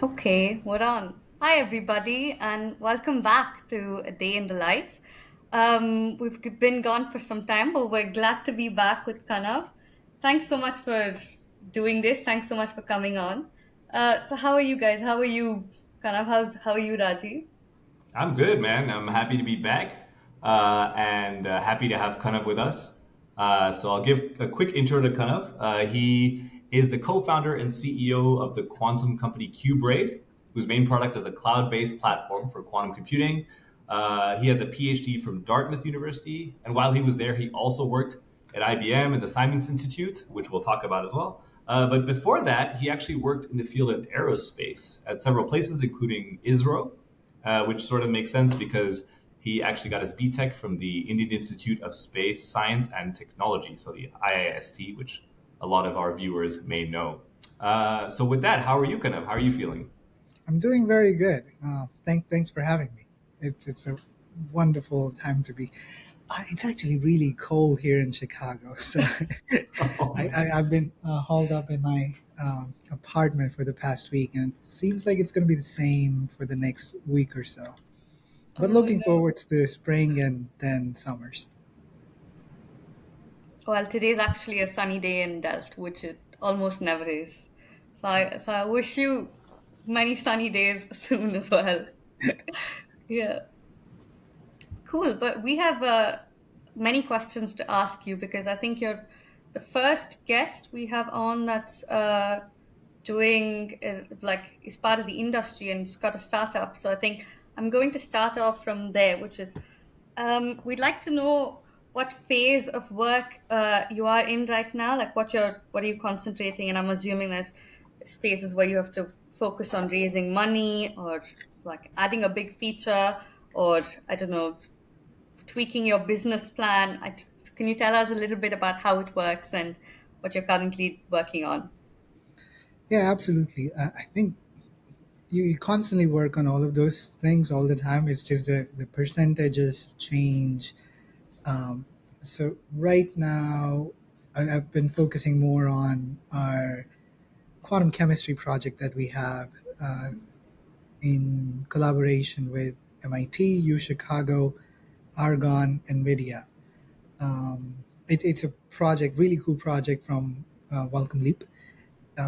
Okay, we're on. Hi, everybody, and welcome back to A Day in the Life. We've been gone for some time, but we're glad to be back with Kanav. Thanks so much for doing this. Thanks so much for coming on. So, how are you guys? How are you, Kanav? How are you, Raji? I'm good, man. I'm happy to be back and happy to have Kanav with us. So I'll give a quick intro to Kanav. He is the co-founder and CEO of the quantum company qBraid, whose main product is a cloud-based platform for quantum computing. He has a PhD from Dartmouth University, and while he was there, he also worked at IBM and the Simons Institute, which we'll talk about as well. But before that, he actually worked in the field of aerospace at several places, including ISRO, which sort of makes sense because he actually got his BTech from the Indian Institute of Space Science and Technology, so the IIST, which a lot of our viewers may know. So with that, how are you, Kanav? How are you feeling? I'm doing very good. Thanks for having me. It's a wonderful time to be. It's actually really cold here in Chicago, so Oh man. I've been hauled up in my apartment for the past week, and it seems like it's going to be the same for the next week or so. But Oh looking no. forward to the spring and then summers. Well, today's actually a sunny day in Delft, which it almost never is. So I wish you many sunny days soon as well. Yeah. Cool, but we have many questions to ask you because I think you're the first guest we have on that's doing like is part of the industry and has got a startup. So I think I'm going to start off from there, which is we'd like to know what phase of work you are in right now, like what are you concentrating, and I'm assuming there's phases where you have to focus on raising money or like adding a big feature or I don't know tweaking your business plan. Can you tell us a little bit about how it works and what you're currently working on? Yeah, absolutely. I think you constantly work on all of those things all the time. It's just the percentages change. So right now, I've been focusing more on our quantum chemistry project that we have uh, in collaboration with MIT, U Chicago, Argonne, NVIDIA. It's a project, really cool project from Welcome Leap,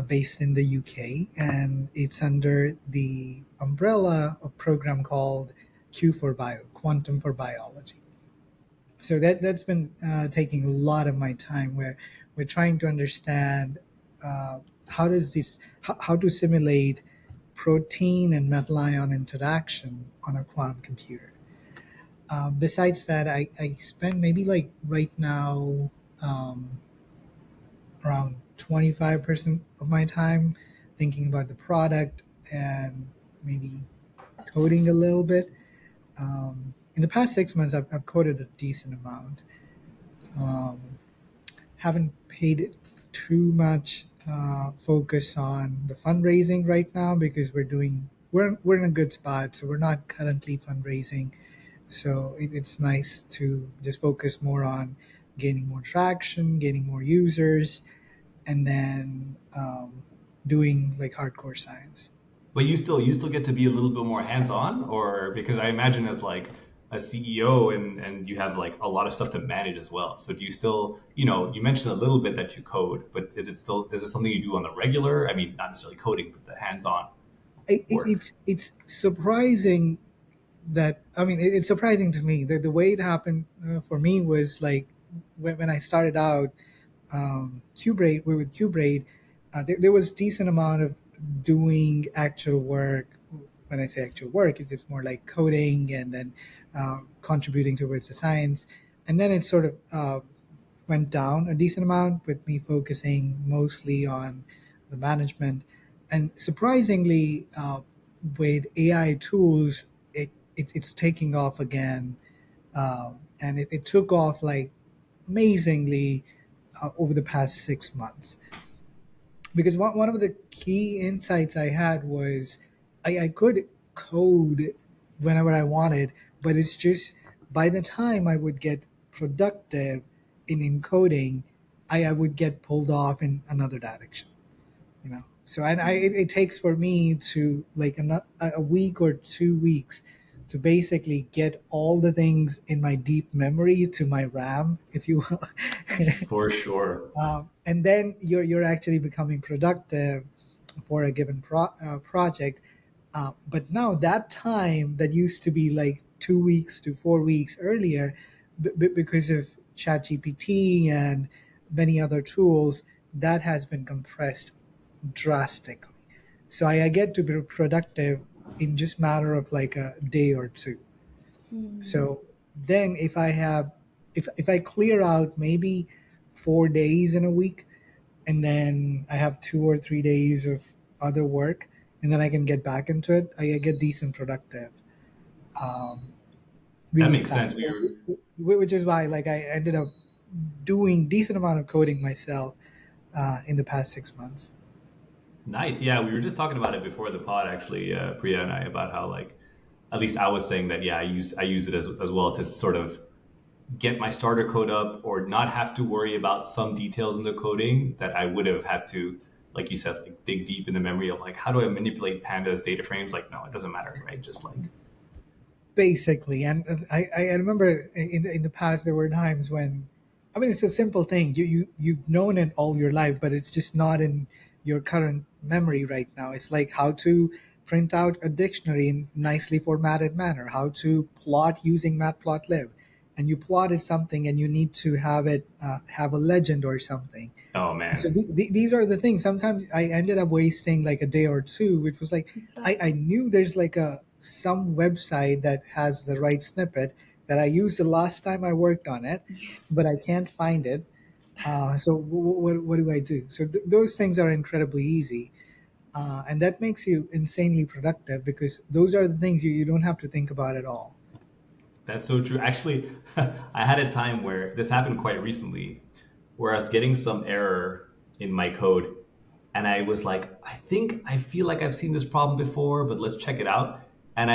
based in the UK, and it's under the umbrella of a program called Q for Bio, Quantum for Biology. So that's been taking a lot of my time, where we're trying to understand how to simulate protein and metal ion interaction on a quantum computer. Besides that, I spend maybe like right now um, around 25% of my time thinking about the product and maybe coding a little bit. In the past 6 months, I've coded a decent amount. Um, haven't paid too much focus on the fundraising right now because we're in a good spot, so we're not currently fundraising. So it's nice to just focus more on gaining more traction, gaining more users, and then doing like hardcore science. But you still get to be a little bit more hands-on, or because I imagine as like a CEO and you have like a lot of stuff to manage as well. So do you still, you mentioned a little bit that you code, but is it something you do on the regular? I mean, not necessarily coding, but the hands-on work. It's surprising that it's surprising to me that the way it happened for me was like when I started out qBraid with qBraid, there was decent amount of doing actual work. When I say actual work, it's more like coding and then contributing towards the science, and then it sort of went down a decent amount with me focusing mostly on the management. And surprisingly, with AI tools, it's taking off again, and it took off like amazingly over the past 6 months. Because one of the key insights I had was I could code whenever I wanted, but it's just by the time I would get productive in encoding, I would get pulled off in another direction. You know, So and it takes for me to like a week or 2 weeks to basically get all the things in my deep memory to my RAM, if you will. For sure. And then you're actually becoming productive for a given project. But now that time that used to be like 2 weeks to 4 weeks earlier, because of ChatGPT and many other tools, that has been compressed drastically. So I get to be productive in just matter of like a day or two. Mm. So then if I clear out maybe 4 days in a week, and then I have 2 or 3 days of other work, and then I can get back into it, I get decent productive um, That really makes sense. fast. Which is why like I ended up doing decent amount of coding myself in the past 6 months. Nice. Yeah, we were just talking about it before the pod, actually, Priya and I, about how like, at least I was saying that, yeah, I use it as well to sort of get my starter code up or not have to worry about some details in the coding that I would have had to, like you said, like dig deep in the memory of like, how do I manipulate pandas data frames? Like, no, it doesn't matter, right? Just like, Basically. And I remember in the past there were times when, I mean, it's a simple thing, you've known it all your life, but it's just not in your current memory right now. It's like how to print out a dictionary in nicely formatted manner, how to plot using matplotlib, and you plotted something and you need to have it have a legend or something. oh And so man, these are the things. Sometimes I ended up wasting like a day or two, which was like I Exactly. knew there's like a some website that has the right snippet that I used the last time I worked on it, but I can't find it. So what do I do? So those things are incredibly easy, and that makes you insanely productive because those are the things you don't have to think about at all. that's so true. Actually, I had a time where this happened quite recently, where I was getting some error in my code, and I was like, I feel like I've seen this problem before, but let's check it out. And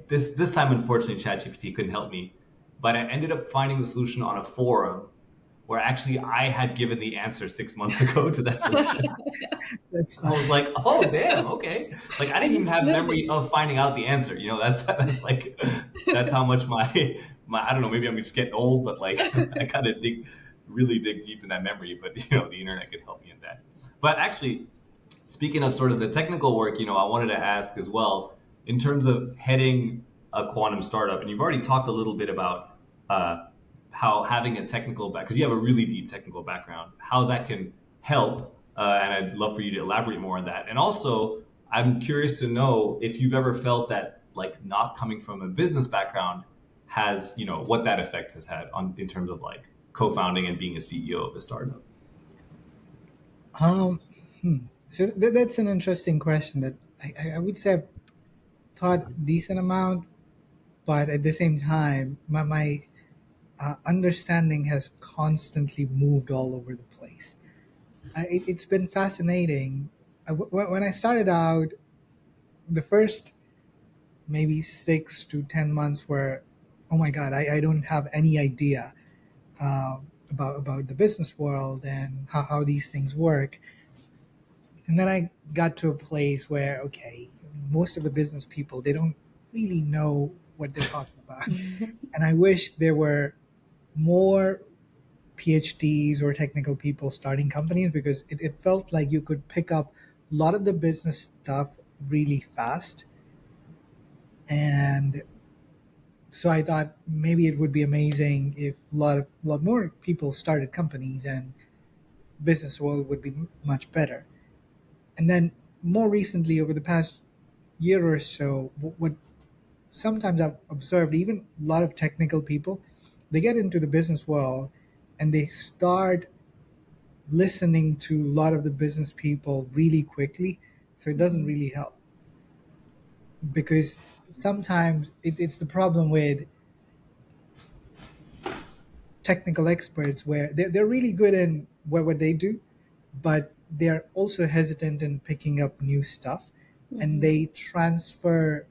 this time, unfortunately, ChatGPT couldn't help me, but I ended up finding the solution on a forum where actually I had given the answer 6 months ago to that solution. That's I was fine. like, oh damn, okay. Like I I didn't even just have know memory this. of finding out the answer. That's like that's how much my I don't know, maybe I'm just getting old, but like I gotta really dig deep in that memory. But the internet could help me in that. But actually, speaking of sort of the technical work, I wanted to ask as well, in terms of heading a quantum startup, and you've already talked a little bit about uh, how having a technical back, because you have a really deep technical background, how that can help. And I'd love for you to elaborate more on that. And also, I'm curious to know if you've ever felt that, like, not coming from a business background has, what that effect has had on in terms of like co-founding and being a CEO of a startup. Um, hmm. So that's an interesting question that I would say I've thought decent amount, but at the same time, my understanding has constantly moved all over the place. It's been fascinating. When I started out, the first maybe 6 to 10 months were, oh my god, I don't have any idea about the business world and how these things work. And then I got to a place where, okay, I mean, most of the business people, they don't really know what they're talking about. And I wish there were more PhDs or technical people starting companies because it felt like you could pick up a lot of the business stuff really fast. And so I thought maybe it would be amazing if a lot more people started companies and business world would be much better. And then more recently, over the past year or so, what sometimes I've observed, even a lot of technical people, they get into the business world and they start listening to a lot of the business people really quickly. So it doesn't Mhm. really help because sometimes it's the problem with technical experts where they're really good in what they do, but they're also hesitant in picking up new stuff and Mhm. they transfer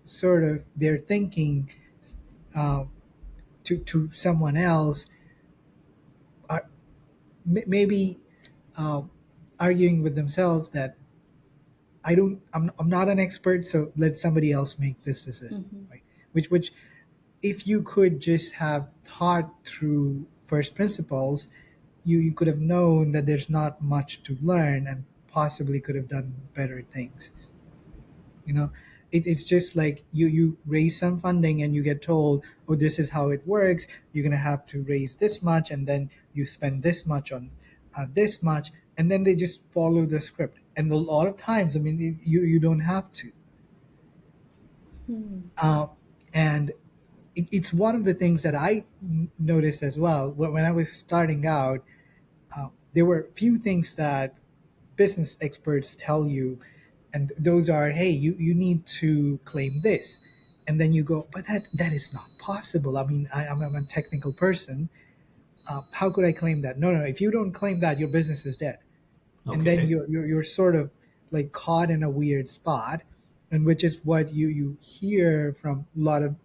sort of their thinking uh, to someone else, or maybe uh, arguing with themselves that I'm not an expert, so let somebody else make this decision, Mm-hmm. right? Which if you could just have thought through first principles, you could have known that there's not much to learn and possibly could have done better things. You know, it's just like you raise some funding and you get told, oh, this is how it works. You're going to have to raise this much, and then you spend this much on this much, and then they just follow the script. And a lot of times, I mean, you don't have to. Hmm. uh, and it's one of the things that I noticed as well when I was starting out. There were few things that business experts tell you, and those are, hey, you need to claim this, and then you go, but that is not possible. I mean, I'm a technical person. How could I claim that? No, no, if you don't claim that, your business is dead. And then Okay. you're sort of like caught in a weird spot, and which is what you hear from a lot of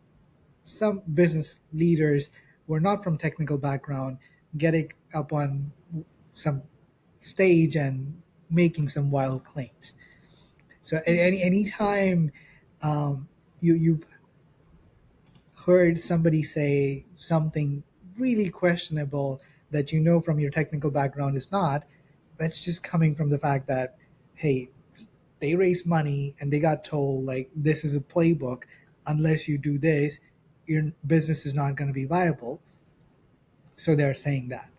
some business leaders who are not from technical background getting up on some stage and making some wild claims. So any time you've heard somebody say something really questionable that you know from your technical background is not, that's just coming from the fact that, hey, they raised money and they got told like this is a playbook. Unless you do this, your business is not going to be viable. So they're saying that.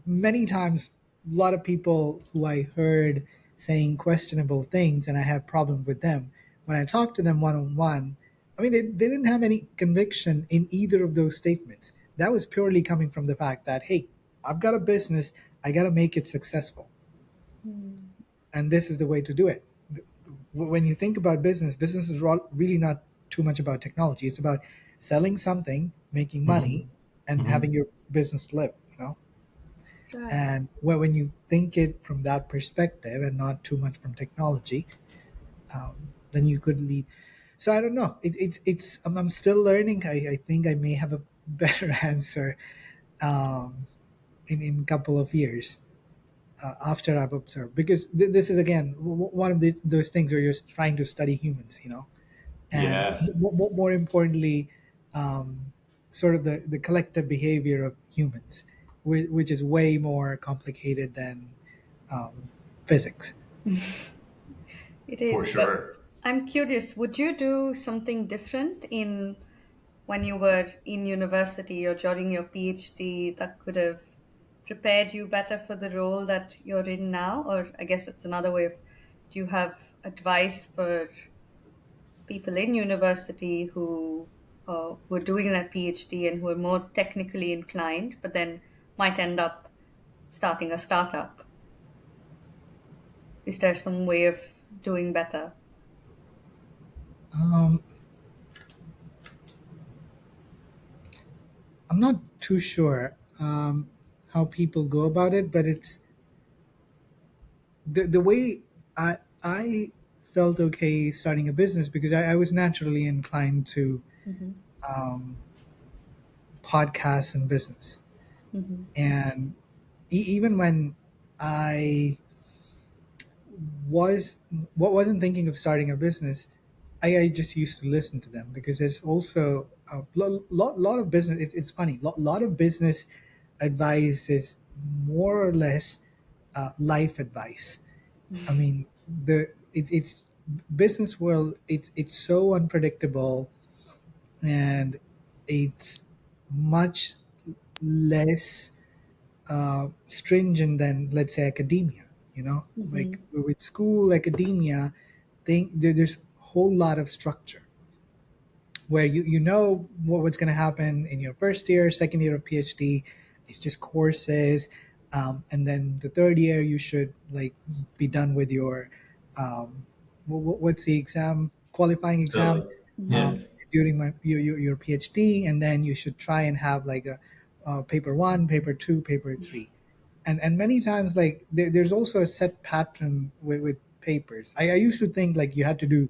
Many times, a lot of people who I heard saying questionable things and I had problems with them, when I talked to them one on one, I mean, they didn't have any conviction in either of those statements. That was purely coming from the fact that, hey, I've got a business, I got to make it successful. Hmm. And this is the way to do it. When you think about business, business is really not too much about technology. It's about selling something, making money, Hmm. and Hmm. having your business live, you know? Right. And when you think it from that perspective and not too much from technology, then you could lead. So I don't know. I'm still learning. I think I may have a better answer um, in a couple of years after I've observed. Because this is, again, one of those things where you're trying to study humans, you know? And Yeah. more importantly, sort of the collective behavior of humans, which is way more complicated than um, physics. It For is, but sure. I'm curious, would you do something different in when you were in university or during your PhD that could have prepared you better for the role that you're in now? Or I guess it's another way of, do you have advice for people in university who were doing their PhD and who are more technically inclined, but then might end up starting a startup? Is there some way of doing better? Um, I'm not too sure how people go about it, but it's the way I felt okay starting a business because I was naturally inclined to Hmm. um, podcasts and business. Hmm. And even when I was wasn't thinking of starting a business, I just used to listen to them because there's also a lot of business. It's funny, lot of business advice is more or less life advice. I mean, it's business world. It's so unpredictable, and it's much less stringent than, let's say, academia. You know, like Hmm. with school academia, there's a whole lot of structure where you know what's going to happen in your first year, second year of PhD. It's just courses, and then the third year you should like be done with your what's the exam, qualifying exam So, Hmm. yeah. um, during your PhD, and then you should try and have like a paper one, paper two, paper three, and many times like there's also a set pattern with papers. I used to think like you had to do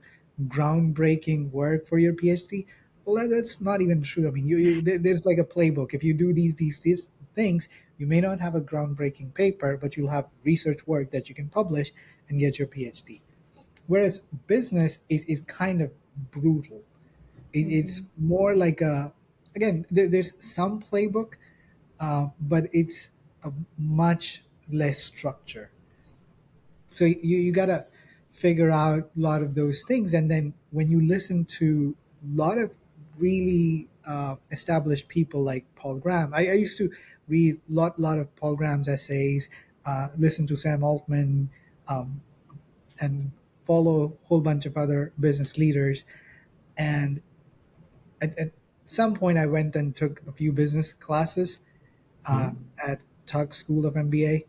groundbreaking work for your PhD. Well, that's not even true. I mean, there's like a playbook. If you do these, things, you may not have a groundbreaking paper, but you'll have research work that you can publish and get your PhD. Whereas business is kind of brutal. It's Mhm. more like again, there's some playbook, but it's a much less structure. So you gotta figure out a lot of those things, and then when you listen to a lot of really established people like Paul Graham, I used to read lot of Paul Graham's essays, listen to Sam Altman, um, and follow a whole bunch of other business leaders. And at some point, I went and took a few business classes uh, Hmm. at Tuck School of MBA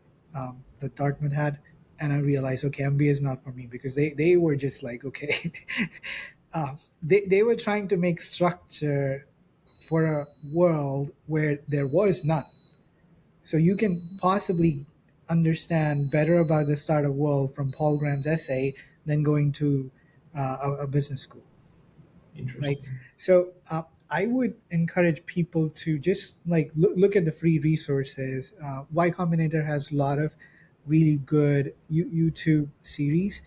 that Dartmouth had, and I realized, okay, MBA is not for me because they were just like, okay, they were trying to make structure for a world where there was none. So you can possibly understand better about the startup world from Paul Graham's essay than going to a business school, right? Interesting. So I would encourage people to just like look at the free resources. Y Combinator has a lot of really good YouTube series.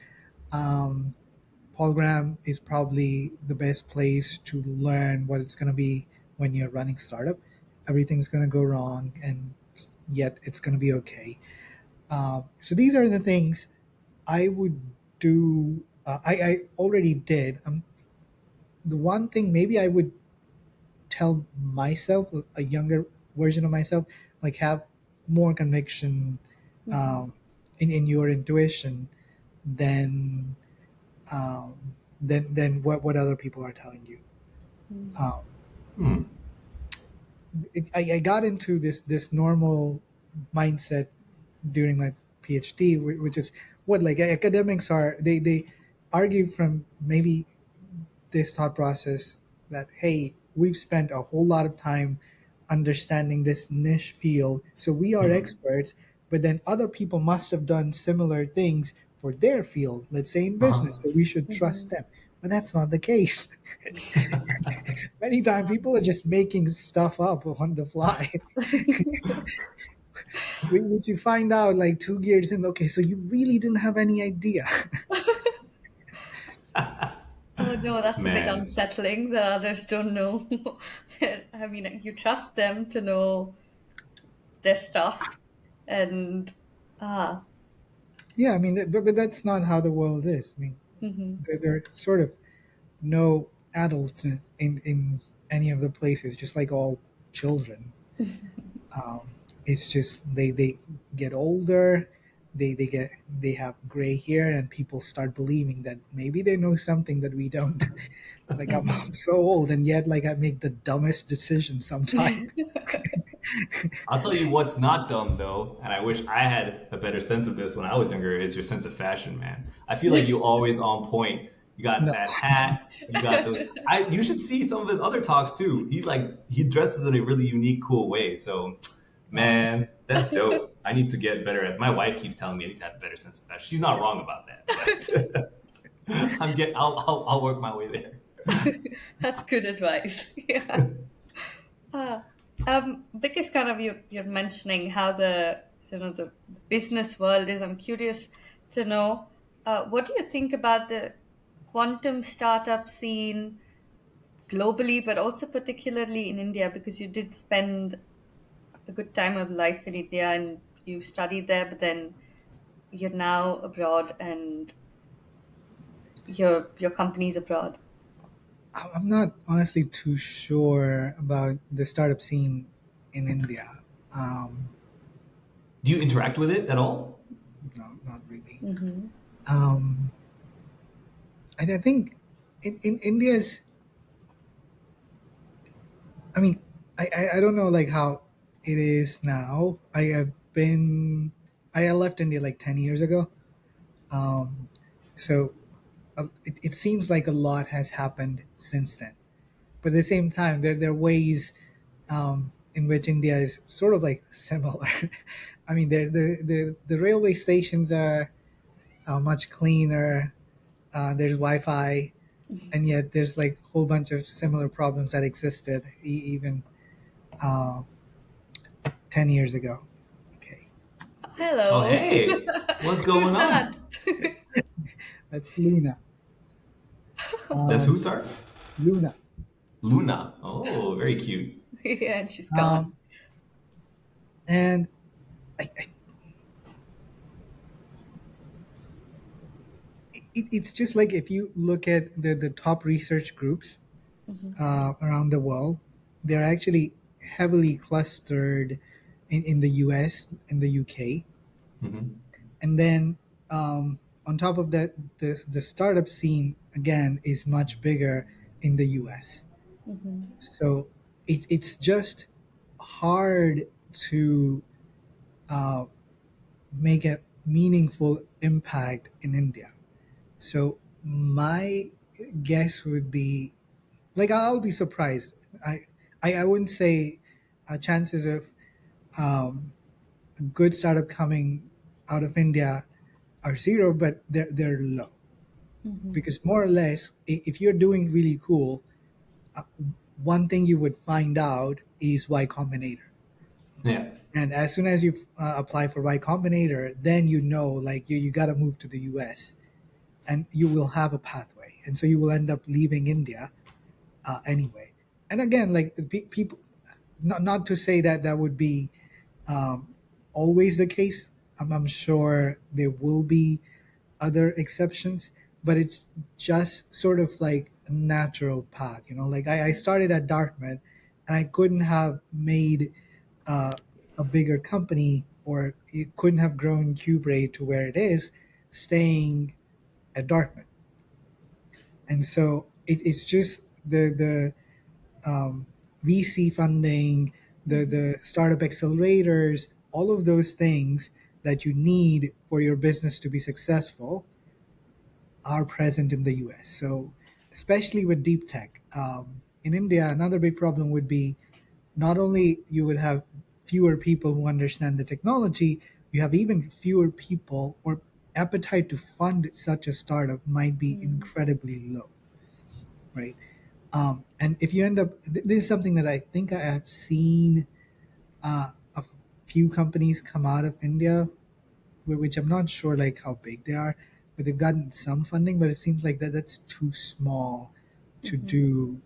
Um, Paul Graham is probably the best place to learn what it's going to be when you're running startup. Everything's going to go wrong, and yet it's going to be okay. So these are the things I would do. I already did. The one thing maybe I would tell myself, a younger version of myself, like have more conviction Mhm. um, in your intuition than than what other people are telling you. Mhm. Um, Hmm. I got into this normal mindset during my PhD, which is what like academics are. They argue from maybe this thought process that hey, we've spent a whole lot of time understanding this niche field, so we are Hmm. experts, but then other people must have done similar things for their field, let's say in Uh-huh. business, so we should trust Mhm. them. But that's not the case. Many times people are just making stuff up on the fly. Which you find out like 2 years in, okay, so you really didn't have any idea. Oh no, that's a bit Man. unsettling that others don't know. I mean, you trust them to know their stuff, and ah, Yeah, I mean, but that's not how the world is. I mean, mhm. there are sort of no adults in any of the places, just like all children. Um, it's just they get older, they have gray hair, and people start believing that maybe they know something that we don't. Like I'm Mhm. so old, and yet like I make the dumbest decisions sometimes. I'll tell you what's not dumb though, and I wish I had a better sense of this when I was younger, is your sense of fashion, man. I feel like you're always on point. You got No, that hat, you got those. You should see some of his other talks too. He dresses in a really unique, cool way. So, man, that's dope. I need to get better at. My wife keeps telling me I need to have a better sense of fashion. She's not wrong about that, but I'll work my way there. That's good advice. Yeah. Uh, because kind of you're mentioning how the business world is. I'm curious to know what do you think about the quantum startup scene globally, but also particularly in India, because you did spend a good time of life in India and you studied there, but then you're now abroad and your company's abroad. I'm not honestly too sure about the startup scene in India. Um, Do you interact with it at all? no, not really. Mm-hmm. Um, I think in India's, I mean, I don't know like how it is now. I left India like 10 years ago. Um, so it seems like a lot has happened since then. But at the same time, there are ways in which India is sort of like similar. I mean, the railway stations are much cleaner. There's Wi-Fi, and yet there's like a whole bunch of similar problems that existed even uh, 10 years ago. Okay, Oh, Hello. hey, what's Who's going that? on? that's Luna. That's who, Um, sorry? Luna. Luna. Oh, very cute. Yeah, and she's gone. Um, and I, it's just like if you look at the top research groups Hmm. around the world, they're actually heavily clustered in the US and the UK. Hmm. And then on top of that, the startup scene again is much bigger in the US. Hmm. So it's just hard to uh, make a meaningful impact in India. So my guess would be like I'll be surprised. I wouldn't say chances of a good startup coming out of India are zero, but they're low Hmm. because more or less, if you're doing really cool, uh, one thing you would find out is Y Combinator. Yeah. And as soon as you apply for Y Combinator, then you know like you got to move to the US and you will have a pathway. And so you will end up leaving India anyway. And again, like people, not to say that that would be um, always the case. I'm sure there will be other exceptions, but it's just sort of like a natural path. You know, like I started at Dartmouth and I couldn't have made uh, a bigger company or it couldn't have grown qBraid to where it is staying at Dartmouth. And so it's just the VC funding, Hmm. the startup accelerators, all of those things that you need for your business to be successful are present in the US. So, especially with deep tech, in India, another big problem would be not only you would have fewer people who understand the technology, you have even fewer people or appetite to fund such a startup might be incredibly low, right? And if you end up, this is something that I think I have seen a few companies come out of India, which I'm not sure like how big they are, but they've gotten some funding. But it seems like that's too small to Hmm. do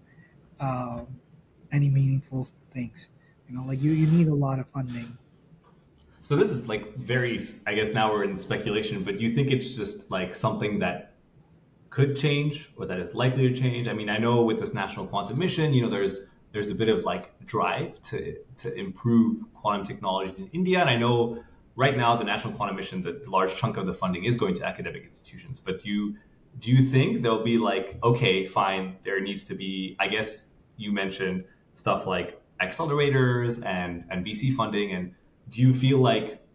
any meaningful things. You know, like you need a lot of funding. So this is like very, I guess now we're in speculation, but do you think it's just like something that could change or that is likely to change? I mean, I know with this national quantum mission, there's a bit of like drive to improve quantum technology in India, and I know right now the national quantum mission, the large chunk of the funding is going to academic institutions. But do you think there'll be like, okay, fine, there needs to be, I guess you mentioned stuff like accelerators and VC funding, and do you feel like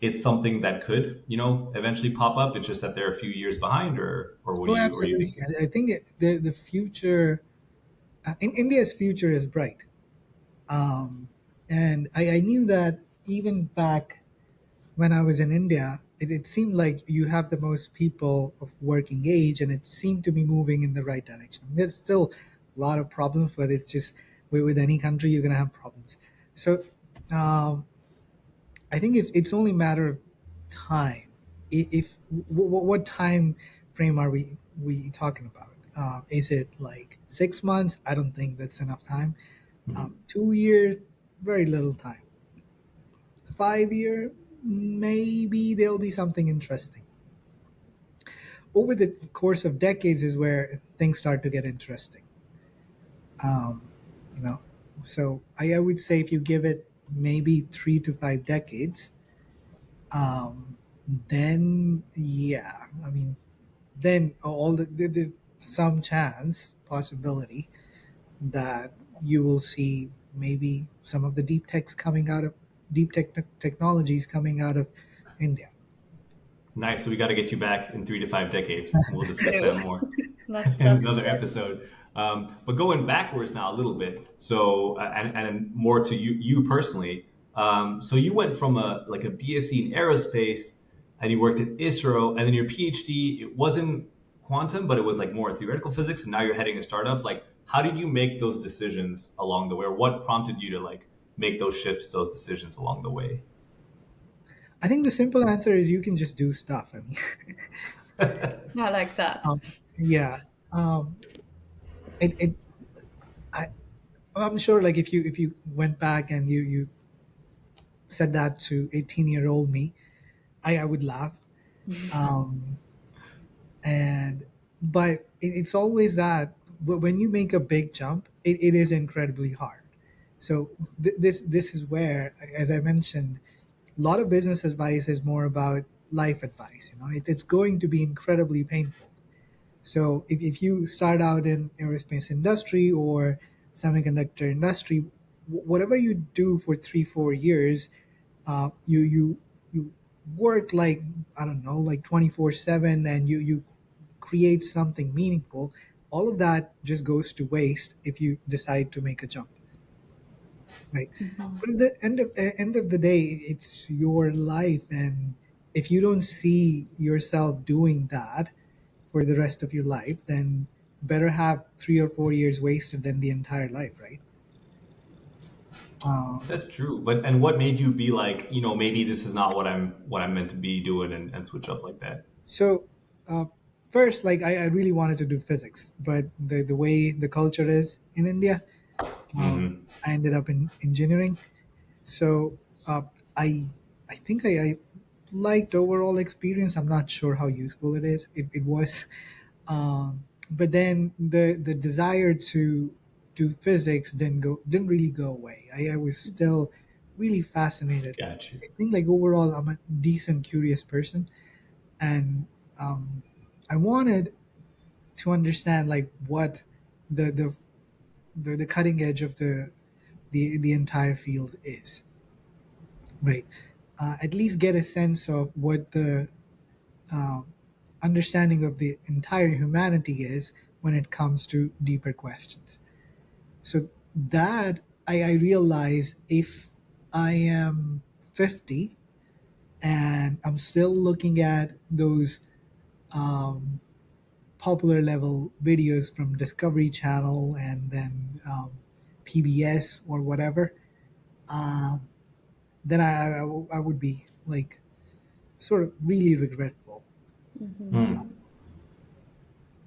it's something that could, eventually pop up? It's just that they're a few years behind, or what do Oh, you absolutely. think? I think the future in India's future is bright. Um, and I knew that even back when I was in India, it seemed like you have the most people of working age, and it seemed to be moving in the right direction. There's still a lot of problems, but it's just with any country you're going to have problems. So um, I think it's only a matter of time. If what time frame are we talking about? Is it like 6 months? I don't think that's enough time. Mhm. 2 years, very little time. 5 year, maybe there'll be something interesting. Over the course of decades is where things start to get interesting. Um, you know, so I would say if you give it maybe 3 to 5 decades, um, then yeah, I mean, then all there's some chance possibility that you will see maybe some of the deep tech technologies coming out of India. Nice. So we got to get you back in 3 to 5 decades. We'll discuss No, that more in that's another episode. But going backwards now a little bit. So and more to you personally. So you went from a BSc in aerospace, and you worked at ISRO, and then your PhD. It wasn't quantum, but it was like more theoretical physics. And now you're heading a startup. Like, how did you make those decisions along the way? Or what prompted you to like make those shifts, those decisions along the way? I think the simple answer is you can just do stuff. I mean, I like that. um, yeah. Um, it I, I'm sure like if you went back and you said that to 18-year-old me, I would laugh. Um, and but it's always that when you make a big jump, it is incredibly hard. So this is where, as I mentioned, a lot of business advice is more about life advice. It's going to be incredibly painful. So if you start out in aerospace industry or semiconductor industry, whatever you do for 3 4 years, you work like, I don't know, like 24/7, and you create something meaningful. All of that just goes to waste if you decide to make a jump, right? But at the end of the day, it's your life, and if you don't see yourself doing that for the rest of your life, then better have 3 or 4 years wasted than the entire life, right? Um, That's true. But and what made you be like, maybe this is not what I'm meant to be doing, and switch up like that? so uh, first, like I really wanted to do physics, but the way the culture is in India, Hmm. I ended up in engineering. So uh, I I think I liked overall experience. I'm not sure how useful it is. It was, but then the desire to do physics didn't really go away. I was still really fascinated. Got you. I think like overall I'm a decent curious person, and um, I wanted to understand like what the the the cutting edge of the entire field is, right? At least get a sense of what the uh, understanding of the entire humanity is when it comes to deeper questions. So that I realize if I am 50 and I'm still looking at those um, popular level videos from Discovery Channel and then PBS or whatever, um, then I would be like sort of really regretful. Hmm.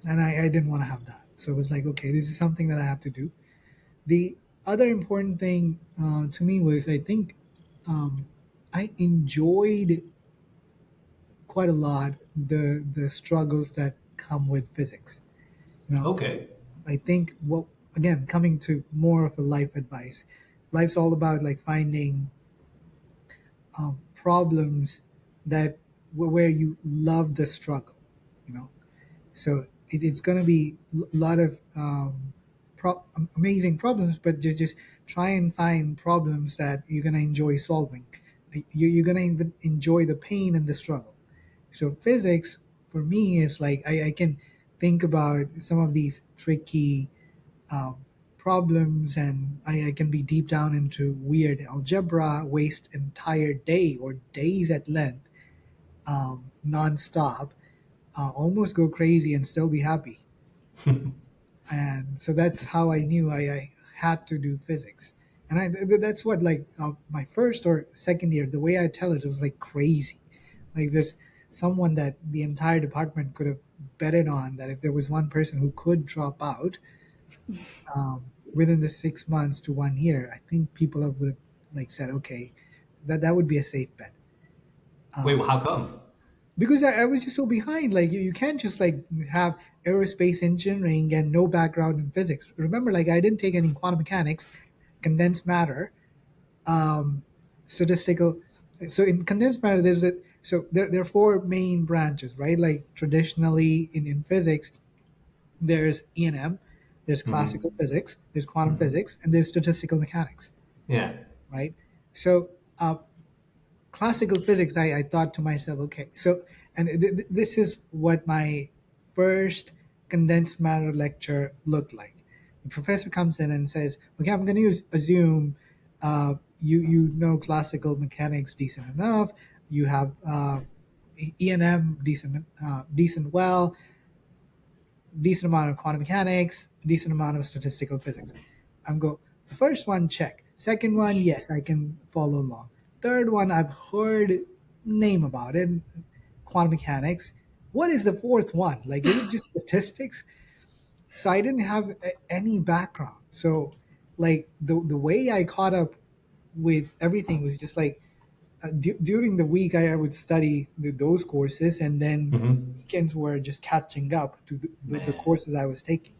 And I didn't want to have that. So it was like, okay, this is something that I have to do. The other important thing to me was I think um, I enjoyed quite a lot the struggles that come with physics. You know, Okay. I think what again coming to more of a life advice. Life's all about like finding problems that where you love the struggle. You know, so it's going to be a lot of amazing problems, but just try and find problems that you're going to enjoy solving. You're going to enjoy the pain and the struggle. So physics for me is like I can think about some of these tricky um, problems, and I can be deep down into weird algebra, waste entire day or days at length, nonstop, almost go crazy and still be happy. And so that's how I knew I had to do physics. And that's what like my first or second year, the way I tell it was like crazy. Like there's someone that the entire department could have betted on that if there was one person who could drop out within the 6 months to 1 year, I think people would have like said, okay, that would be a safe bet. Wait, Um, well, how come? because I was just so behind. Like you can't just like have aerospace engineering and no background in physics. Remember, like I didn't take any quantum mechanics, condensed matter, um, statistical. So in condensed matter, there's a so there are four main branches, right? Like traditionally in physics, there's E&M, there's classical Hmm. physics, there's quantum Hmm. physics, and there's statistical mechanics, Yeah. right? So classical physics, I thought to myself, okay, so, and this is what my first condensed matter lecture looked like. The professor comes in and says, okay, I'm going to assume you know classical mechanics decent enough, you have E&M decent well, decent amount of quantum mechanics, decent amount of statistical physics. I'm go. The first one, check. Second one, yes, I can follow along. Third one, I've heard name about it, quantum mechanics. What is the fourth one? Like, is it just statistics? So I didn't have any background. So, like, the way I caught up with everything was just like during the week I would study those courses, and then Hmm. weekends were just catching up to the Man, courses I was taking.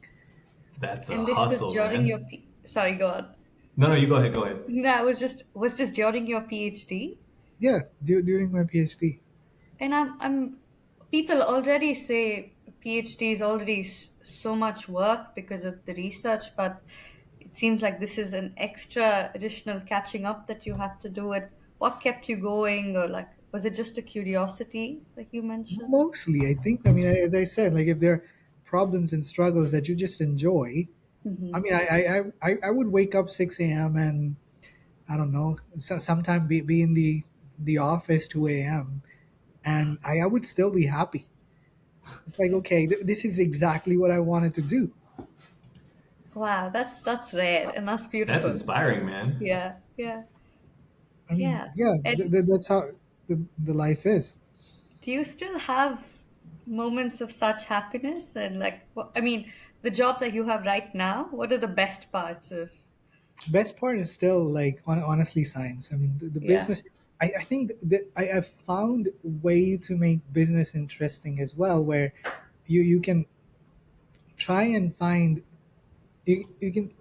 that's a And this was hustle, during your man. sorry, go on. No, no, you go ahead. Go ahead. No, was just during your PhD. Yeah, during my PhD. And I'm people already say PhD is already so much work because of the research, but it seems like this is an extra additional catching up that you had to do. It. What kept you going, or like was it just a curiosity, like you mentioned? Mostly, I think. I mean, as I said, like if there are problems and struggles that you just enjoy. I Hmm. mean, I would wake up 6 a.m. and I don't know, sometime be in the office 2 a.m. and I would still be happy. It's like, okay, this is exactly what I wanted to do. Wow, that's rare and that's That's beautiful. inspiring, man. Yeah, yeah, I mean, yeah. yeah, And that's how the life is. do you still have moments of such happiness? And like, I mean, the job that you have right now, what are the best parts of? Best part is still like honestly science. I mean, the Yeah. business. I think that I have found a way to make business interesting as well, where you can try and find you can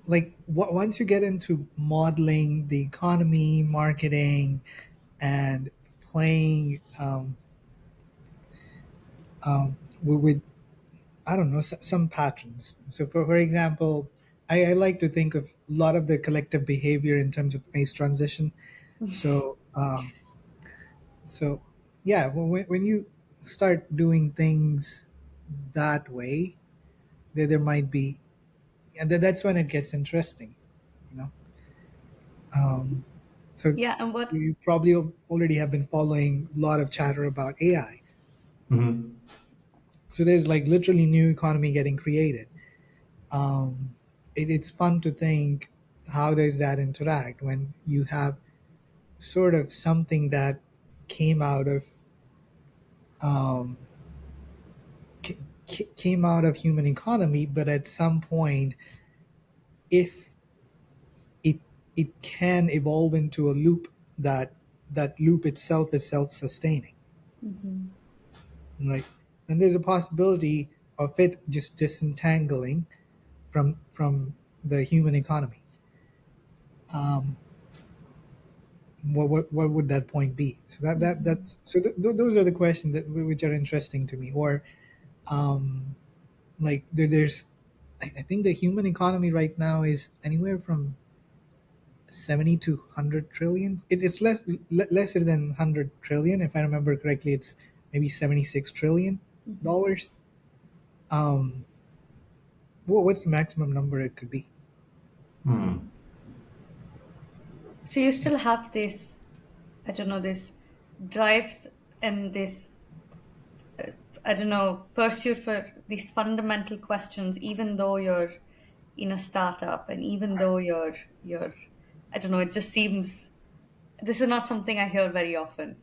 like once you get into modeling the economy, marketing, and playing with I don't know some patterns. So for example, I like to think of a lot of the collective behavior in terms of phase transition. So so yeah, when you start doing things that way, there might be, and that's when it gets interesting, you know. Um, so Yeah, and what? you probably already have been following a lot of chatter about AI. Hmm. So there's like literally new economy getting created. It's fun to think how does that interact when you have sort of something that came out of um, came out of human economy, but at some point, if it it can evolve into a loop that loop itself is self-sustaining, Mhm. right? And there's a possibility of it just disentangling from the human economy. Um, what would that point be? So Mhm. that's so those are the questions that which are interesting to me. Or um, like there's I think the human economy right now is anywhere from 70 to 100 trillion. It's lesser than 100 trillion, if I remember correctly. It's maybe 76 trillion Mhm. dollars. Um, what's the maximum number it could be? Hmm. So you still have this, I don't know, this drive and this, I don't know, pursuit for these fundamental questions, even though you're in a startup and even though you're, I don't know, it just seems this is not something I hear very often.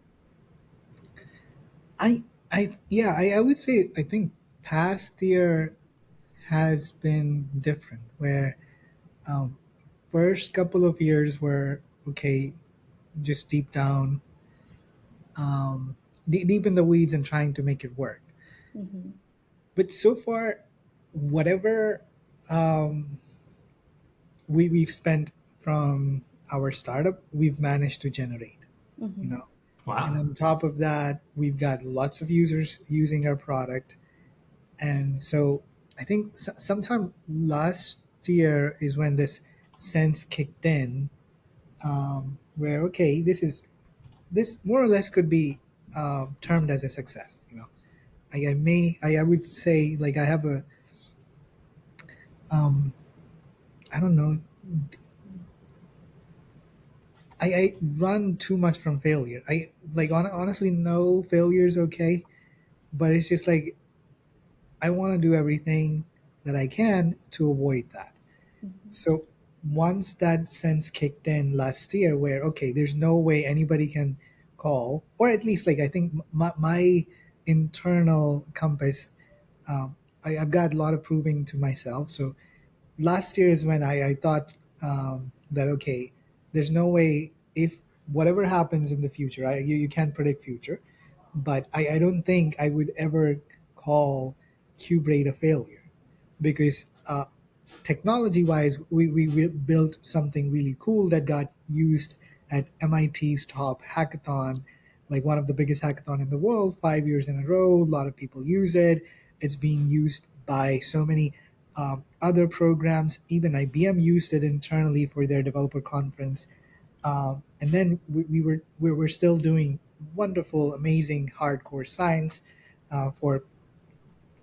I would say I think past year has been different. Where um, first couple of years were okay, just deep down, deep in the weeds and trying to make it work. Hmm. But so far, whatever um, we've spent from our startup, we've managed to generate. You Hmm. know, and Wow. on top of that, we've got lots of users using our product, and so I think sometime last year is when this sense kicked in, where okay, this more or less could be termed as a success. You know, I would say like I have a um, I don't know, I run too much from failure. I like honestly, no failure is okay, but it's just like I want to do everything that I can to avoid that. So once that sense kicked in last year, where okay, there's no way anybody can call, or at least like I think my internal compass, I've got a lot of proving to myself. So last year is when I thought that okay, there's no way if whatever happens in the future, you can't predict future, but I don't think I would ever call qBraid a failure because technology wise, we built something really cool that got used at MIT's top hackathon, like one of the biggest hackathon in the world, 5 years in a row. A lot of people use it. It's being used by so many other programs. Even IBM used it internally for their developer conference. And then we were still doing wonderful, amazing, hardcore science for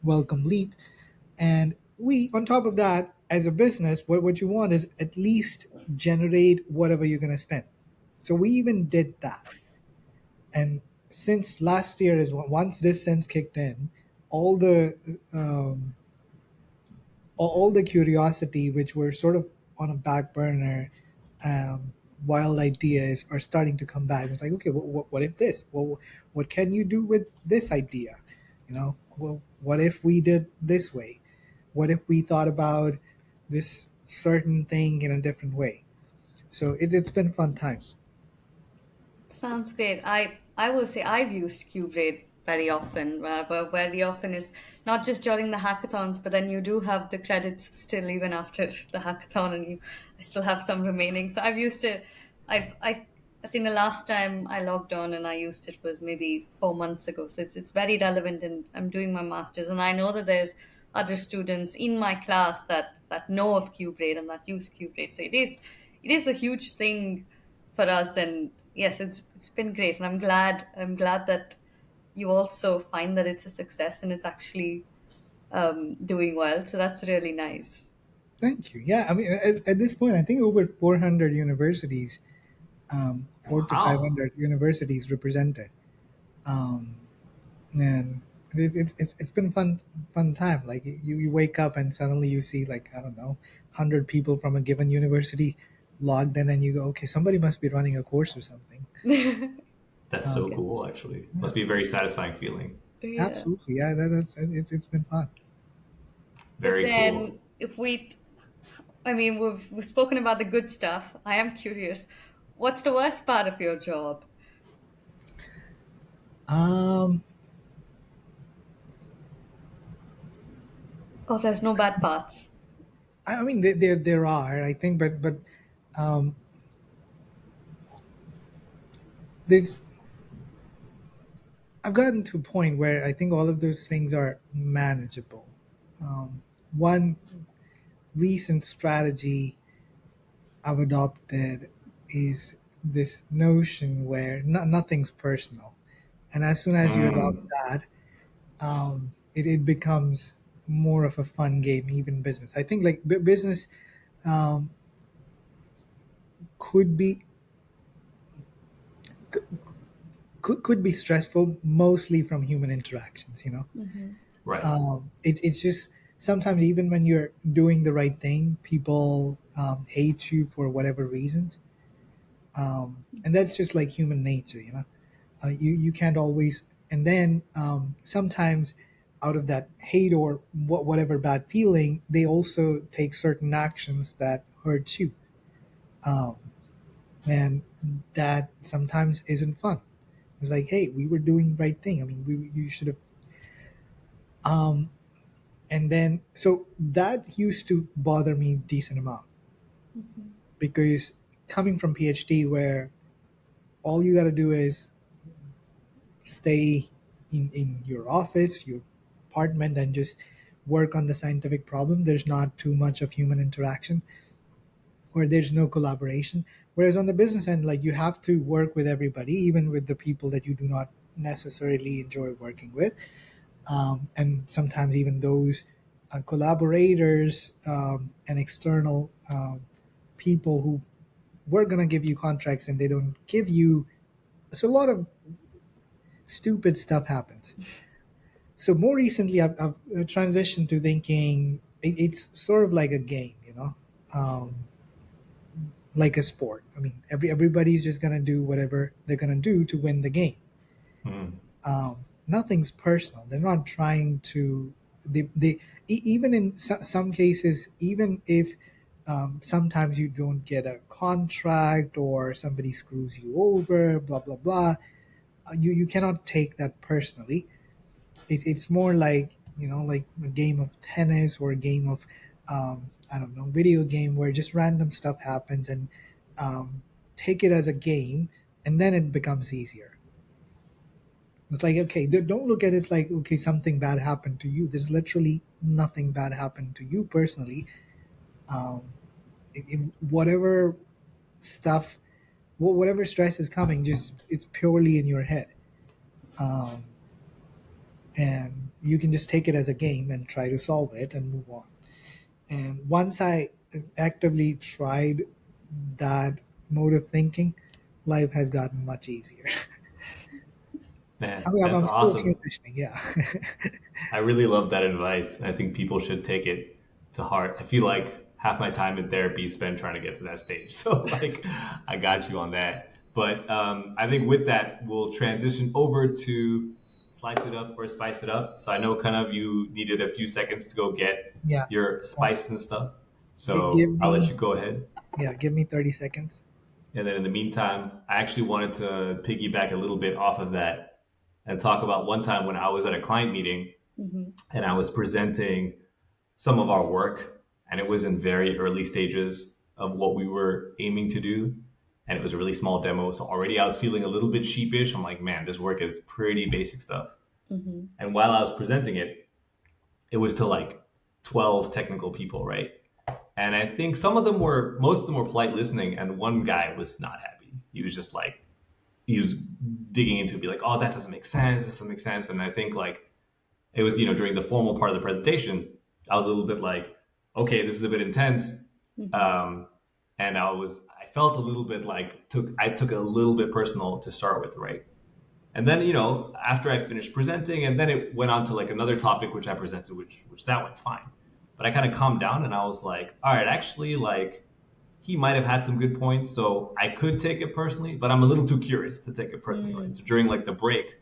Welcome Leap. And we, on top of that, as a business, what you want is at least generate whatever you're going to spend. So we even did that. And since last year is once this sense kicked in, all the um, all the curiosity, which were sort of on a back burner, wild ideas are starting to come back. It's like, okay, what if this? Well, what can you do with this idea? Well, what if we did this way? What if we thought about this certain thing in a different way? So it's been fun times. Sounds great. I will say I've used qBraid very often, but very often is not just during the hackathons, but then you do have the credits still even after the hackathon, and I still have some remaining. So I've used it. I think the last time I logged on and I used it was maybe 4 months ago. So it's very relevant, and I'm doing my masters, and I know that there's other students in my class that know of qBraid and that use qBraid. So it is a huge thing for us, and yes, it's been great, and I'm glad that you also find that it's a success and it's actually doing well, so that's really nice. Thank you. Yeah, I mean, at this point, I think over 400 universities, four to Wow. 500 universities represented. Um, and it's been fun time. Like you wake up and suddenly you see like I don't know 100 people from a given university logged in, and you go, okay, somebody must be running a course or something. That's so Um, Yeah. cool, actually. yeah, Must be a very satisfying feeling. Yeah. absolutely. Yeah, it's been fun. But Very cool. then if we I mean, we've spoken about the good stuff. I am curious, what's the worst part of your job? Um, Oh, there's no bad parts. I mean, there are, I think, but um, there's I've gotten to a point where I think all of those things are manageable. One recent strategy I've adopted is this notion where nothing's personal, and as soon as you adopt Mm. that, it becomes more of a fun game, even business. I think like business um, could be could be stressful, mostly from human interactions. Hmm. Right. It's just sometimes even when you're doing the right thing, people hate you for whatever reasons, and that's just like human nature. You can't always, and then sometimes out of that hate or whatever bad feeling, they also take certain actions that hurt you, um, and that sometimes isn't fun. It's like, hey, we were doing the right thing. I mean, you should have. Um, and then so that used to bother me decent amount Hmm. because coming from PhD, where all you got to do is stay in your office, your apartment, and just work on the scientific problem. There's not too much of human interaction, or there's no collaboration. Whereas on the business end, like you have to work with everybody, even with the people that you do not necessarily enjoy working with, and sometimes even those collaborators and external people who were going to give you contracts and they don't give you. So a lot of stupid stuff happens. So more recently, I've transitioned to thinking it's sort of like a game. um, like a sport. I mean, everybody's just gonna do whatever they're gonna do to win the game. Nothing's personal. They're not trying to. Even in some cases, even if sometimes you don't get a contract or somebody screws you over, blah blah blah. You cannot take that personally. It's more like, like a game of tennis or a game of I don't know, video game where just random stuff happens, and um, take it as a game, and then it becomes easier. It's like, okay, don't look at it like, okay, something bad happened to you. There's literally nothing bad happened to you personally. Um, whatever stuff, whatever stress is coming, just it's purely in your head. Um, and you can just take it as a game and try to solve it and move on. And once I actively tried that mode of thinking, life has gotten much easier. I Man, mean, I'm, that's I'm still awesome. transitioning, yeah. I really love that advice. I think people should take it to heart. I feel like half my time in therapy is spent trying to get to that stage. So, like, I got you on that. But I think with that, we'll transition over to slice it up or spice it up. So I know kind of you needed a few seconds to go get Yeah. your spice and stuff. Give So I'll let me, you go ahead. yeah, give me 30 seconds. And then in the meantime, I actually wanted to piggyback a little bit off of that and talk about one time when I was at a client meeting Mm-hmm. and I was presenting some of our work, and it was in very early stages of what we were aiming to do. And it was a really small demo. So already I was feeling a little bit sheepish. I'm like, man, this work is pretty basic stuff. Mm-hmm. And while I was presenting it, it was to like 12 technical people, right? And I think most of them were polite listening, and one guy was not happy. He was just like, he was digging into it, be like, oh, that doesn't make sense. This doesn't make sense. And I think like it was, during the formal part of the presentation, I was a little bit like, okay, this is a bit intense. Mm-hmm. Um, and I felt a little bit like I took it a little bit personal to start with, right? And then, after I finished presenting, and then it went on to like another topic which I presented, which that went fine. But I kind of calmed down and I was like, all right, actually, like he might have had some good points, so I could take it personally, but I'm a little too curious to take it personally, right? So during like the break,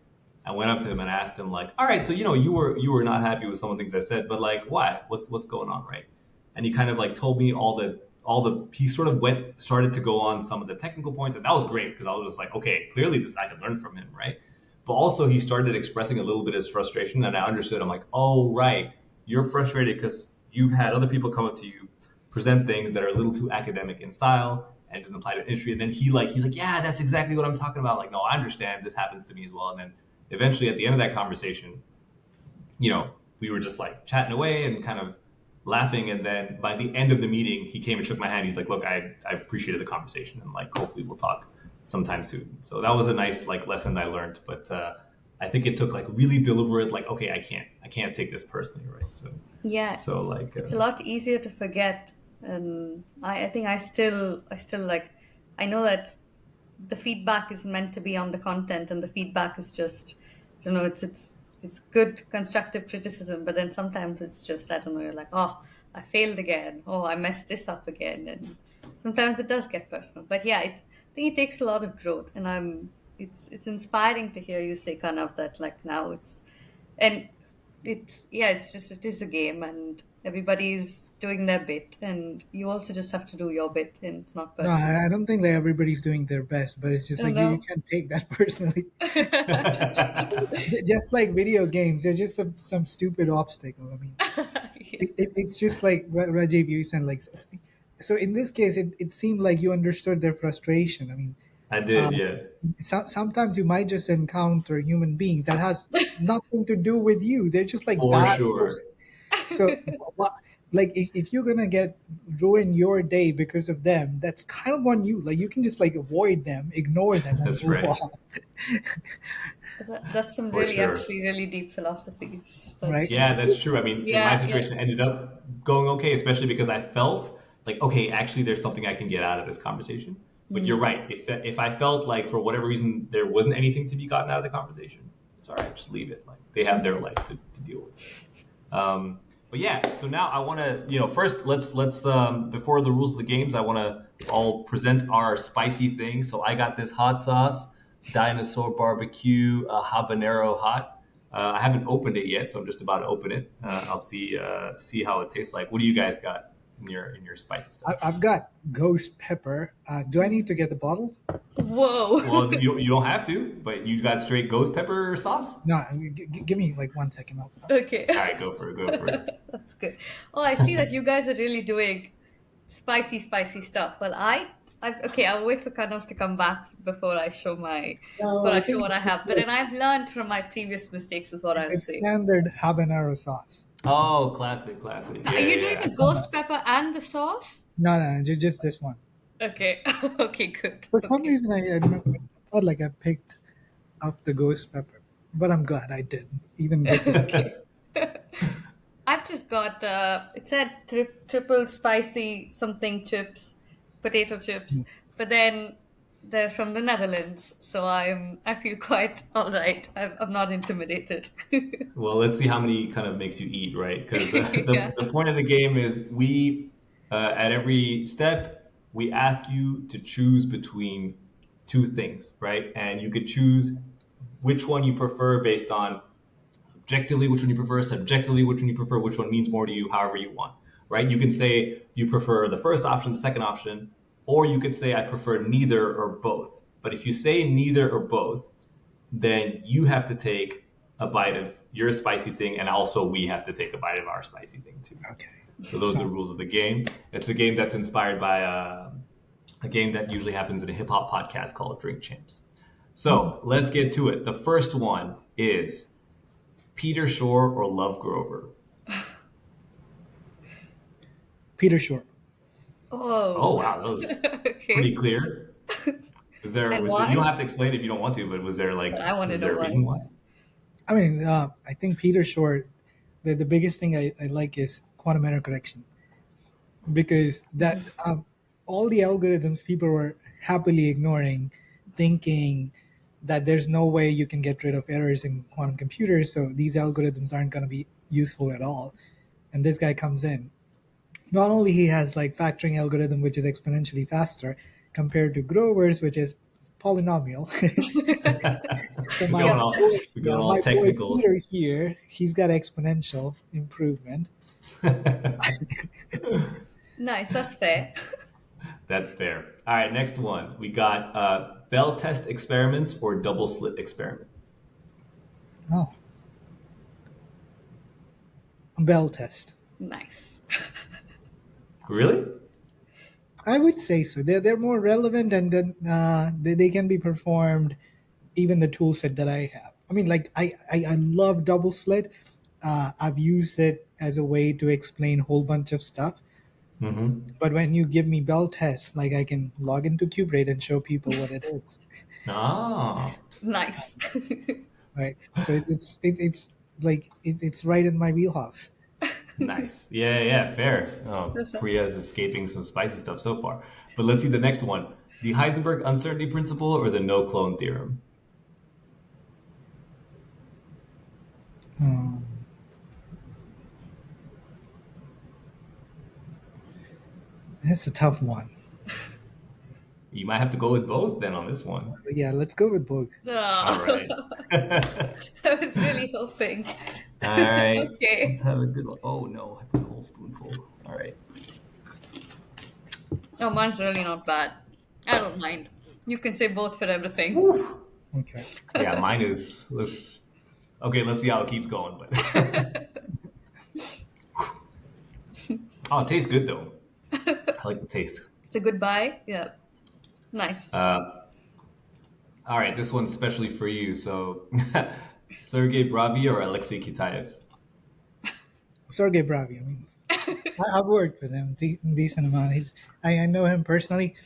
I went up to him and asked him like, all right, so you were not happy with some of the things I said, but like why? What's going on, right? And he kind of like told me all the he sort of started to go on some of the technical points, and that was great because I was just like, okay, clearly this I can learn from him, right? But also he started expressing a little bit of his frustration, and I understood. I'm like, oh right, you're frustrated because you've had other people come up to you, present things that are a little too academic in style and it doesn't apply to industry. And then he's like, yeah, that's exactly what I'm talking about. Like, no, I understand. This happens to me as well. And then eventually at the end of that conversation, we were just like chatting away and kind of laughing. And then by the end of the meeting, he came and shook my hand. He's like, look, I appreciated the conversation and like, hopefully we'll talk sometime soon. So that was a nice like lesson I learned. But I think it took like really deliberate, like, okay, I can't take this personally. Right. So, Yeah, so like, it's a lot easier to forget. And I think I still like, I know that the feedback is meant to be on the content, and the feedback is just, it's good constructive criticism, but then sometimes it's just, I don't know, you're like, oh, I failed again, oh, I messed this up again, and sometimes it does get personal. But yeah, I think it takes a lot of growth, and it's inspiring to hear you say, kind of, that like now and it is a game, and everybody's doing their bit, and you also just have to do your bit, and it's not No, personal. I don't think like everybody's doing their best, but it's just You like you know. can't take that personally. Yeah. Just like video games, they're just some stupid obstacle. I mean, it's just like Rajiv, you said, like, so in this case, it seemed like you understood their frustration. I mean, I uh, did, yeah, sometimes you might just encounter human beings that has nothing to do with you. They're just like for bad sure. person. So, like, if you're gonna ruin your day because of them, that's kind of on you. Like, you can just like avoid them, ignore them, and That's move right, on, That's some for really, sure. actually, really deep philosophies. That's right? Yeah, just, that's true. I mean, in my yeah, yeah. situation, it ended up going okay, especially because I felt like, okay, actually, there's something I can get out of this conversation. But you're Mm, right. If I felt like for whatever reason there wasn't anything to be gotten out of the conversation, it's all right. Just leave it. Like they have their life to deal with. But yeah, so now I want to, first let's before the rules of the games, I want to all present our spicy thing. So I got this hot sauce, dinosaur barbecue, habanero hot. I haven't opened it yet, so I'm just about to open it. I'll see how it tastes like. What do you guys got in your spicy stuff? I've got ghost pepper. Do I need to get the bottle? Whoa. Well, you don't have to, but you got straight ghost pepper sauce. No, give me like 1 second. Okay. All right, go for it. Go for it. That's good. Oh, I see that you guys are really doing spicy, spicy stuff. Well, okay, I'll wait for Kanav to come back No, before I I show think what I it's just have. But then I've learned from my previous mistakes, is what I'll it's say. standard habanero sauce. Oh, classic, classic. So Yeah, are you yeah, doing the yeah. ghost pepper and the sauce? No, just this one. Okay. Okay, good. For some Okay. reason, I felt like I picked up the ghost pepper, but I'm glad I did. Even this is Okay. I've just got it said triple spicy something chips, potato chips, but then they're from the Netherlands, so I feel quite all right. I'm not intimidated. Well, let's see how many kind of makes you eat, right? Because the, Yeah. the point of the game is at every step, we ask you to choose between two things, right? And you could choose which one you prefer based on objectively which one you prefer, subjectively which one you prefer, which one means more to you, however you want, right? You can say you prefer the first option, the second option, or you could say I prefer neither or both. But if you say neither or both, then you have to take a bite of your spicy thing, and also we have to take a bite of our spicy thing too. okay. So those are the So rules of the game. It's a game that's inspired by a game that usually happens in a hip hop podcast called Drink Champs. So let's get to it. The first one is Peter Shore or Love Grover. Peter Shore. Oh Oh. wow, that was pretty Okay. clear. And You don't why? have to explain it if you don't want to, but But I want to was know there a reason why. why? I mean, I think Peter Shore. The biggest thing I like is quantum error correction because that all the algorithms people were happily ignoring, thinking that there's no way you can get rid of errors in quantum computers, so these algorithms aren't going to be useful at all. And this guy comes in. Not only he has like factoring algorithm, which is exponentially faster compared to Grover's, which is polynomial. So we're my going Yep. all boy, we're yeah, going my all boy technical. Peter here, he's got exponential improvement. Nice. That's fair. That's fair. All right, next one. We got Bell test experiments or double slit experiment. Oh, Bell test. Nice. Really? I would say so. They're more relevant, and then they can be performed even the tool set that I have. I mean, like I love double slit. I've used it as a way to explain a whole bunch of stuff. Mm-hmm. But when you give me bell tests, like I can log into qBraid and show people what it is, Ah, Nice. right? So it's like it's right in my wheelhouse. nice. Yeah, yeah, fair. Oh, Perfect. Priya's escaping some spicy stuff so far. But let's see the next one. The Heisenberg uncertainty principle or the no clone theorem? Um, that's a tough one. You might have to go with both then on this one. But yeah, let's go with both. All Oh, right. All I was really hoping. right. Let's Okay. have a good one. Oh no, I put a whole spoonful. All right. Oh, mine's really not bad. I don't mind. You can say both for everything. Whew. Okay. Yeah, mine is. Okay, let's see how it keeps going. But oh, it tastes good though. I like the taste. It's a good buy. Yeah. Nice. All right, this one's especially for you. So, Sergey Bravia or Alexei Kitaev? Sergey Bravi. I mean, I've worked with him decent amount. I know him personally,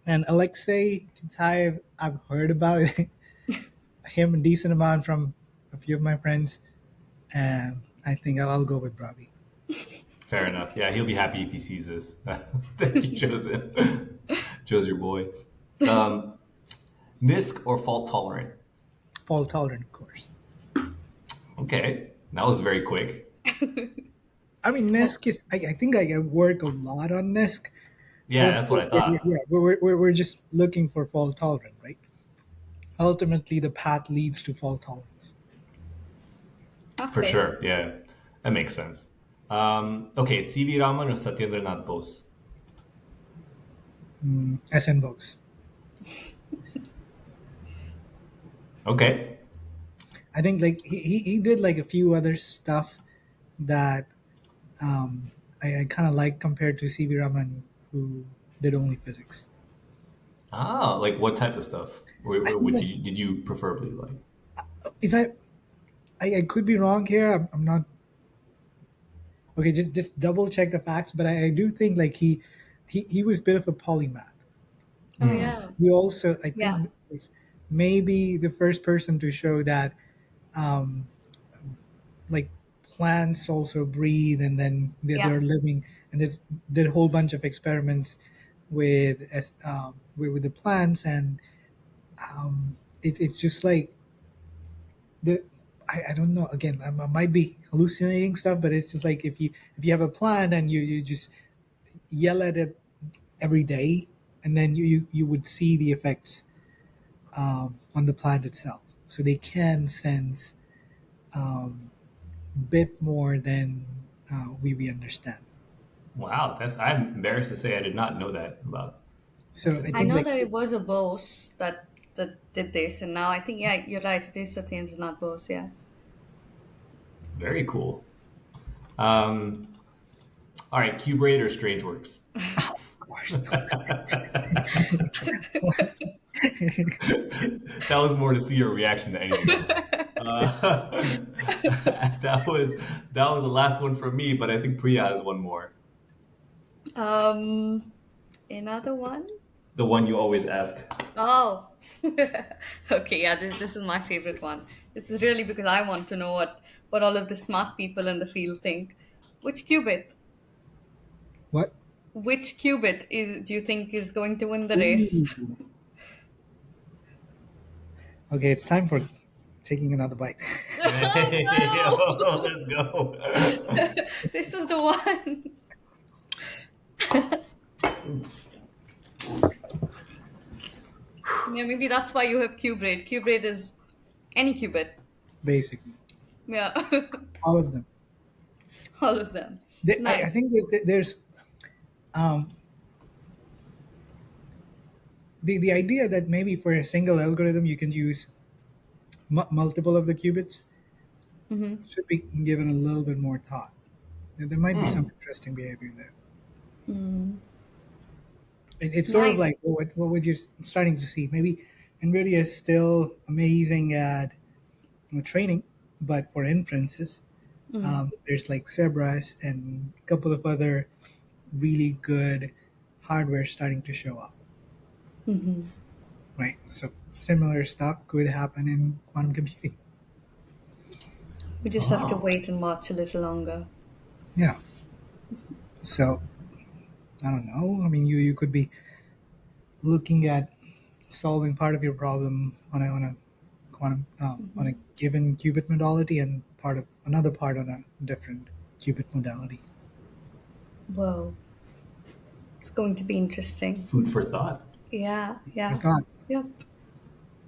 and Alexei Kitaev. I've heard about him a decent amount from a few of my friends, and I think I'll go with Bravi. Fair enough. Yeah, he'll be happy if he sees this. That you chose him. Chose your boy. Um, NISC or fault tolerant? Fault tolerant, of course. Okay, that was very quick. I mean, NISC is. I think I work a lot on NISC. Yeah, that's what I thought. Yeah, we're just looking for fault tolerant, right? Ultimately, the path leads to fault tolerance. For Okay. sure. Yeah, that makes sense. Okay, C.V. Raman or Satyendranath Bose? SN books. Okay. I think like he did like a few other stuff that um, I kind of like compared to C.V. Raman, who did only physics. Ah, like what type of stuff? I Or think would like you did you preferably like? if I could be wrong here. I'm not okay. Just double check the facts, but I do think like he was a bit of a polymath. Oh Hmm. yeah. He also I Yeah. think was maybe the first person to show that um, like plants also breathe and then Yeah. they're living and there's did a whole bunch of experiments with the plants and it's just like the I don't know again I might be hallucinating stuff but it's just like if you have a plant and you just yell at it every day and then you would see the effects on the plant itself so they can sense um, bit more than we understand. Wow, that's I'm embarrassed to say I did not know that about So I SN I think know Bose. like that it was a Bose that did this, and now I think yeah, you're right. It is Satyendranath Bose. Yeah. Very cool. Um, all right, qBraid or StrangeWorks? of course. That was more to see your reaction to anything else. Uh, that was that was the last one for me, but I think Priya has one more. um, Another one. The one you always ask. Oh, okay. Yeah, this is my favorite one. This is really because I want to know what all of the smart people in the field think. Which qubit? What? Which qubit is do you think is going to win the race? Ooh. Okay, it's time for taking another bite. Hey, Oh let's go. no! This is the one. Yeah, maybe that's why you have qBraid. qBraid is any qubit. Basically, Yeah, all of them. all of them. I Nice. think that there's um, the idea that maybe for a single algorithm you can use multiple of the qubits Mm-hmm. should be given a little bit more thought. There might be some Hmm. interesting behavior there. Mm. It's sort of Nice. like what would you starting to see. Maybe NVIDIA is still amazing at training, but for inferences, Mm. there's like Zebras and a couple of other really good hardware starting to show up, Mm-hmm. right? So similar stuff could happen in quantum computing. We just have to Oh, wait and watch a little longer. Yeah. So I don't know. I mean, you could be looking at solving part of your problem on a quantum on a given qubit modality and part of another part on a different qubit modality. Whoa, it's going to be interesting. food for thought. Yeah, I yeah. thought, Yep,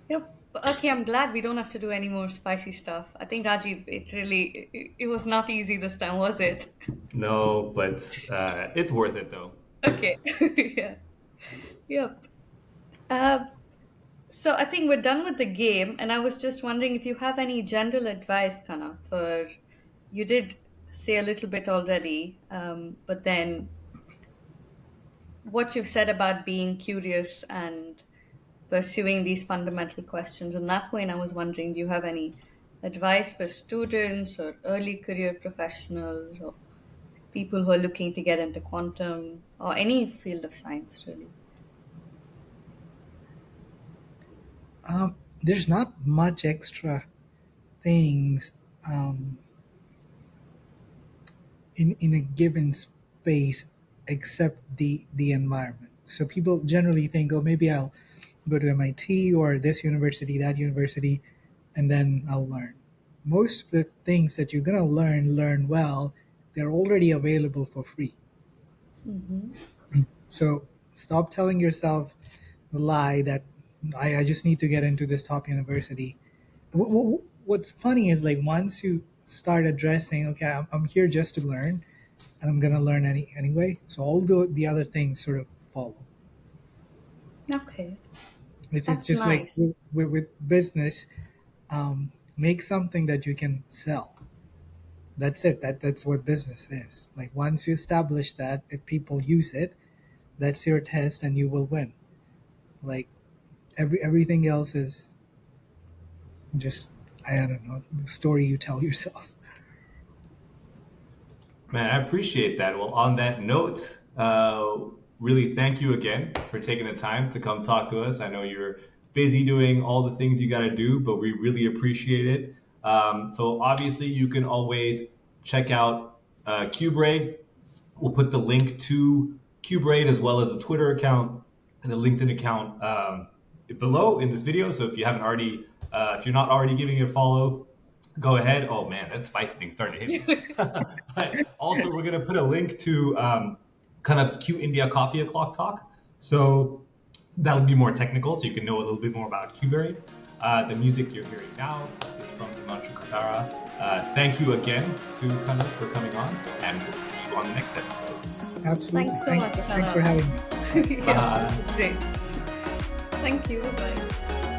yep. But okay, I'm glad we don't have to do any more spicy stuff. I think Rajiv, it was not easy this time, was it? No, but it's worth it though. Okay, yeah, yep. Uh, so I think we're done with the game, and I was just wondering if you have any general advice, Kana, for you did say a little bit already, but then what you've said about being curious and pursuing these fundamental questions. In that way, and I was wondering, do you have any advice for students or early career professionals or people who are looking to get into quantum or any field of science, really? there's not much extra things um, in a given space except the environment. So people generally think, oh, maybe I'll go to MIT or this university, that university, and then I'll learn. Most of the things that you're gonna learn well they're already available for free. Mm-hmm. So stop telling yourself the lie that I just need to get into this top university. What's funny is like once you start addressing, okay, I'm here just to learn, and I'm gonna learn anyway. So all the other things sort of follow. Okay, It's that's just like nice. with business, make something that you can sell. That's it. That's what business is. Like once you establish that, if people use it, that's your test, and you will win. Like everything else is just, I don't know, the story you tell yourself. Man, I appreciate that. Well, on that note, really thank you again for taking the time to come talk to us. I know you're busy doing all the things you got to do, but we really appreciate it. So obviously, you can always check out qBraid. We'll put the link to qBraid as well as the Twitter account and the LinkedIn account below in this video. So if you haven't already, if you're not already giving it a follow, go ahead. Oh man, that spicy thing starting to hit me. But also, we're gonna put a link to kind of Q India Coffee O'clock talk. So that'll be more technical, so you can know a little bit more about qBraid. The music you're hearing now is from Himanshu Katara. Thank you again to Kanav for coming on, and we'll see you on the next episode. Absolutely. Thanks so much, Thanks for having me. Kanav. Yeah, Bye. great. Thank you. Bye.